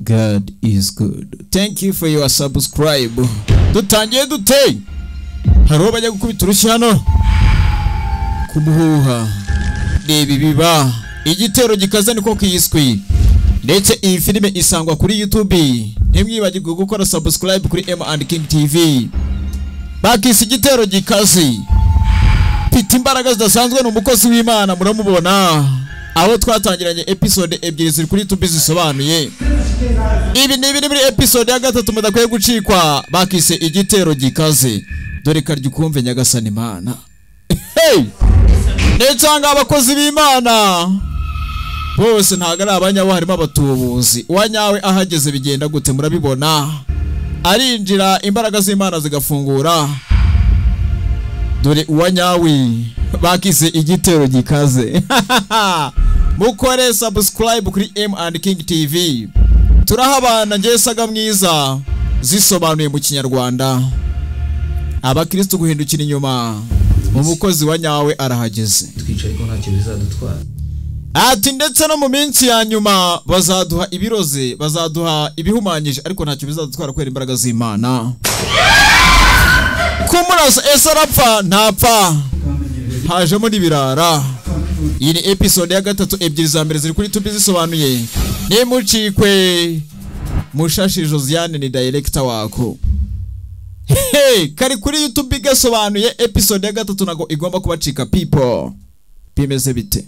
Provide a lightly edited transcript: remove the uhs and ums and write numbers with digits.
God is good. Thank you for your subscribe. Dutangiye dute haro bajya gukubita urushyi hano kumuhuha nibi biba igitero gikaze niko kiyiswi ndetse iyi filime isangwa kuri YouTube. Ntimwibagirwe gukora subscribe kuri M&KING TV. Bakisi igitero gikaze pita imbaraga zidasanzwe n'umukozi w'Imana muramubona aho twatangiranye episode ebyiri ziri kuri YouTube zisobanuye. Ibi ni muri episode ya gatatu mudakwiye gucikwa. Bakise igitero gikaze dore karya ukumve nyagasani Imana. Hey! Ndetsanga abakozi b'Imana bose ntago ari abanyabo, harimo abatubuzi. Uwanyawe ahageze bigenda gute murabibona, arinjira imbaraga z'Imana zigafungura. Dore uwanyawe bakise igitero gikaze. Mukore subscribe kuri M&KING TV. Turahabana ngesaga mwiza zisobanuye mu Kinyarwanda. Abakristo guhindukira inyuma umukozi wanyawe arahageze. Twicaye ko ntacyo bizadutwara. Ati ndetse no mu minsi ya nyuma bazaduha ibiroze, bazaduha ibihumanyije, ariko ntacyo bizadutwara kwera imbaraga z'Imana. Kumurasa esarapfa ntapfa hajemo n'ibirara. Iyi ni episode ya gatatu, ebyiri za mbere ziri kuri YouTube zisobanuye. Nimucikwe Mushashi Josiane ni director wako. Hey, kari kuri YouTube gasobanuye episode ya gatatu nago igomba kubacika people. Bimeze bite?